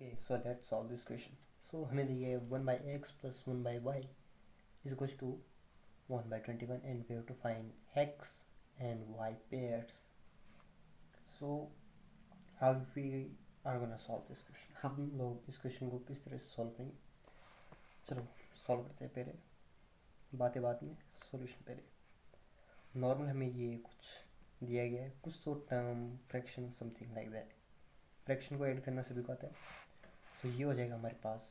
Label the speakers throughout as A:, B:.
A: Okay, so let's solve this question. So हमें दिया है 1/x plus 1/y is equals to 1/21 and we have to find x and y pairs. So how we are gonna solve this question? हम लोग इस question को किस तरह से सॉल्व करेंगे? चलो सॉल्व करते हैं पहले, बातें बात में, सॉल्यूशन पहले। नॉर्मल हमें ये कुछ दिया गया है, कुछ तो term fraction something like that. Fraction को ऐड करना सभी को आता है। सो ये हो जाएगा हमारे पास,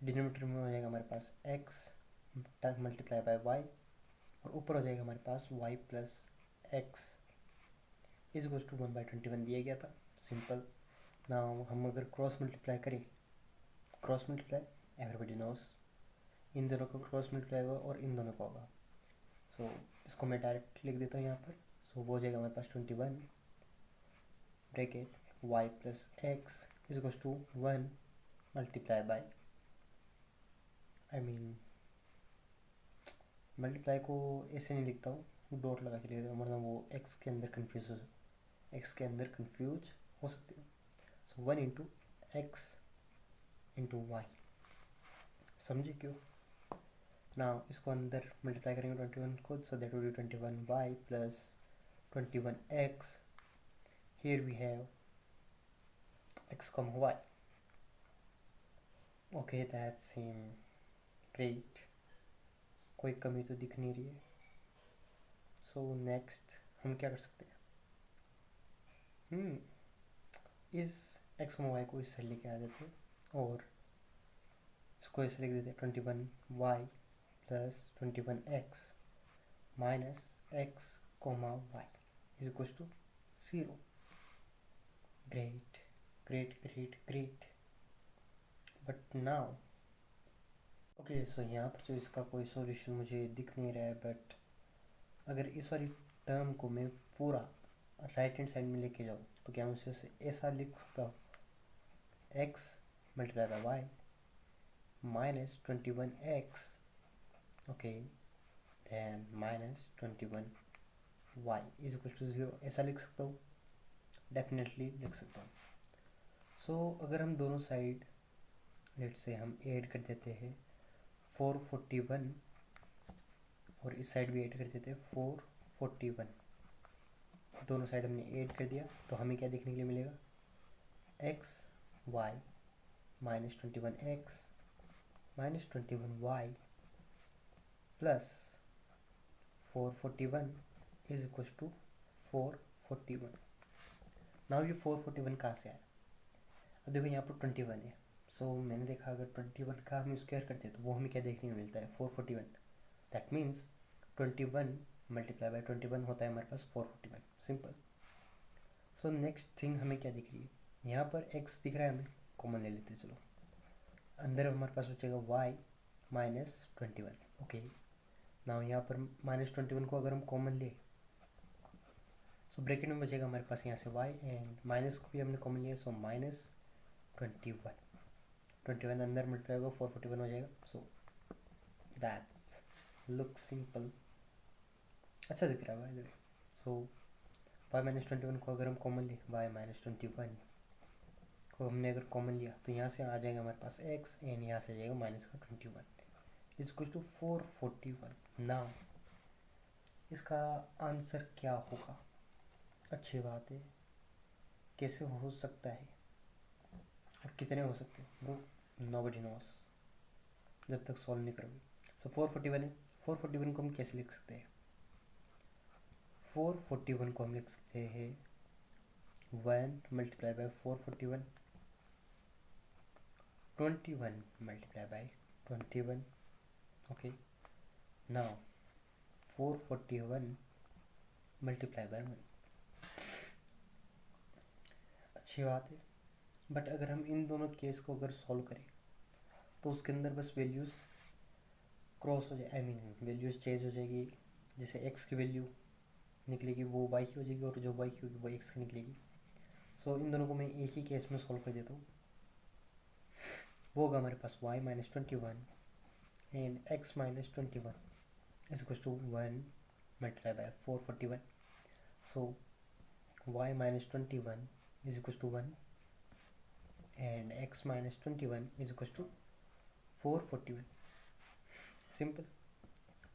A: डिनोमिनेटर में हो जाएगा हमारे पास x मल्टीप्लाई बाय y और ऊपर हो जाएगा हमारे पास y plus x is equals to 1/21 दिया गया था। सिंपल। ना हम अगर क्रॉस मल्टीप्लाई करें, क्रॉस मल्टीप्लाई एवरीबडी नोस, इन दोनों का क्रॉस मल्टीप्लाई होगा और इन दोनों का होगा। सो इसको मैं डायरेक्ट लिख देता हूँ यहाँ पर। सो वो हो जाएगा हमारे पास 21 bracket y plus x is equals to 1 multiply by, multiply को ऐसे नहीं लिखता हूँ, डॉट लगा के लिखता हूँ, मतलब वो एक्स के अंदर कंफ्यूज हो सकते हो। So 1 into x into y, समझे क्यों? ना इसको अंदर मल्टीप्लाई करेंगे 21 को, so that will be 21y plus 21x। Here we have x, y। Okay, that seem great, कोई कमी तो दिख नहीं रही है। सो नेक्स्ट हम क्या कर सकते हैं? इस एक्स वाई को इस साइड लेके आ जाते हैं और इसको ऐसे लिख देते हैं 21y plus 21x minus x comma y is equal to 0। Great great great great. But now okay, so यहाँ पर जो इसका कोई सॉल्यूशन मुझे दिख नहीं रहा है, बट अगर इस वाली टर्म को मैं पूरा राइट हैंड साइड में लेके जाऊँ तो क्या मैं उसे ऐसा लिख सकता हूँ? x multiply by y minus 21x, okay, then minus 21y is equal to 0, ऐसा लिख सकता हूँ? डेफिनेटली लिख सकता हूँ। सो अगर हम दोनों साइड लेट से हम ऐड कर देते हैं 441 और इस साइड भी ऐड कर देते हैं 441, दोनों साइड हमने ऐड कर दिया तो हमें क्या देखने के लिए मिलेगा? x y minus 21x minus 21y plus 441 is equal to 441। Now ये 441 कहाँ से आया? अब देखो यहाँ पर 21 है। सो मैंने देखा अगर 21 का हम स्क्वायर करते हैं तो वो हमें क्या देखने को मिलता है? 441। दैट मीन्स 21 मल्टीप्लाई बाय 21 होता है हमारे पास 441। सिंपल। सो नेक्स्ट थिंग हमें क्या दिख रही है? यहाँ पर x दिख रहा है, हमें कॉमन ले लेते हैं। चलो अंदर हमारे पास बचेगा y माइनस 21। ओके, नाउ यहाँ पर माइनस 21 को अगर हम कॉमन ले, सो ब्रैकेट में बचेगा हमारे पास यहाँ से y एंड माइनस को भी हमने कॉमन लिया, सो माइनस 21 अंदर मल्टीप्लाई होगा 441 हो जाएगा। सो दैट्स लुक सिंपल, अच्छा दिख रहा है। सो y माइनस 21 को अगर हम कॉमन ले, y माइनस 21 को हमने अगर कॉमन लिया तो यहाँ से आ जाएगा हमारे पास x एंड यहाँ से आ जाएगा माइनस का 21 इज इक्वल टू 441। नाउ इसका आंसर क्या होगा? अच्छी बात है, कैसे हो सकता है और कितने हो सकते हैं वो नोबडी नोस जब तक सॉल्व नहीं करोगे। सो 441 है, 441 को हम कैसे लिख सकते हैं? 441 को हम लिख सकते हैं 1 multiply by 441, 21 multiply by 21। Okay, now 441 multiply by 1, अच्छी बात है। बट अगर हम इन दोनों केस को अगर सॉल्व करें तो उसके अंदर बस वैल्यूज़ क्रॉस हो जाए, वैल्यूज़ चेंज हो जाएगी। जैसे x की वैल्यू निकलेगी वो y की हो जाएगी और जो y की होगी वो x की निकलेगी। सो इन दोनों को मैं एक ही केस में सॉल्व कर देता हूँ। वो होगा हमारे पास y minus 21 and x minus 21 is equal to 1 multiply by 441। So y minus 21 is equal to 1 and x minus 21 is equal to 441। Simple,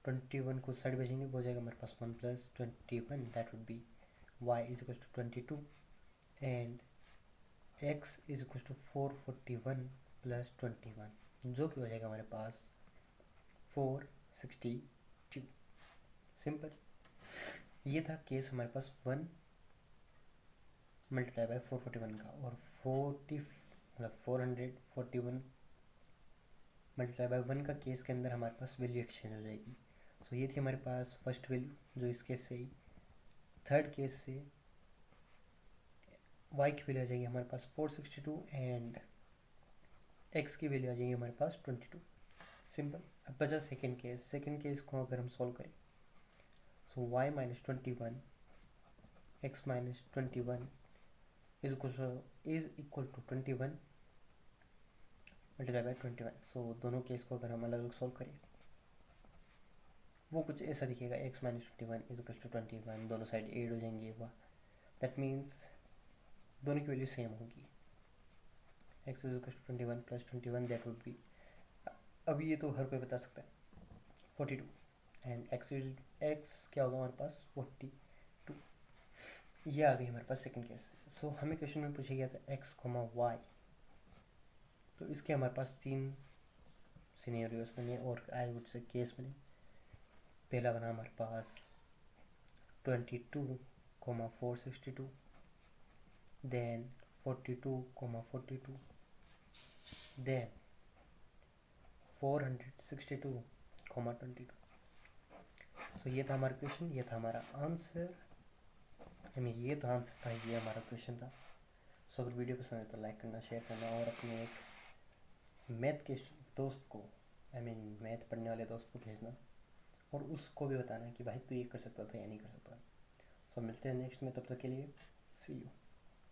A: 21 को साइड भेजेंगे, वो हो जाएगा हमारे पास 1 plus 21, that would be y is equal to 22 and x is equal to 441 plus 21, जो कि हो जाएगा हमारे पास 462। सिंपल, ये था केस हमारे पास 1 मल्टीप्लाई बाय 441 का, और 441 मल्टीप्लाई बाय 1 का केस के अंदर हमारे पास वैल्यू एक्सचेंज हो जाएगी। सो ये थी हमारे पास फर्स्ट वैल्यू जो इस केस से ही। थर्ड केस से y की वैल्यू आ जाएगी हमारे पास 462 एंड x की वैल्यू आ जाएगी हमारे पास 22। सिंपल। अब बचा सेकेंड केस। सेकेंड केस को अगर हम सॉल्व करें, so y minus 21 x minus 21 is equal to 21 multiply by 21। So दोनों केस को अगर हम अलग अलग सॉल्व करें, वो कुछ ऐसा दिखेगा, x minus 21 is equal to 21, दोनों साइड एड हो जाएंगे, वाह, दैट मीन्स दोनों की वैल्यू सेम होगी। x is equal to 21 plus 21, that would be, अब ये तो हर कोई बता सकता है, 42 एंड x क्या होगा हमारे पास 42। ये आ गई हमारे पास सेकंड केस। सो हमें क्वेश्चन में पूछा गया था x, y, तो इसके हमारे पास 3 सिनेरियोस बने और आई वुड से केस बने। पहला बना हमारे पास 22, 462, देन 42, 42, देन 462, 22। सो ये था हमारा क्वेश्चन, ये था हमारा आंसर, ये तो आंसर था, ये हमारा क्वेश्चन था। सो अगर वीडियो पसंद है तो लाइक करना, शेयर करना और अपने एक मैथ के दोस्त को, मैथ पढ़ने वाले दोस्त को भेजना और उसको भी बताना कि भाई तू ये कर सकता था या नहीं कर सकता। सो मिलते हैं नेक्स्ट में, तब तक के लिए सी यू।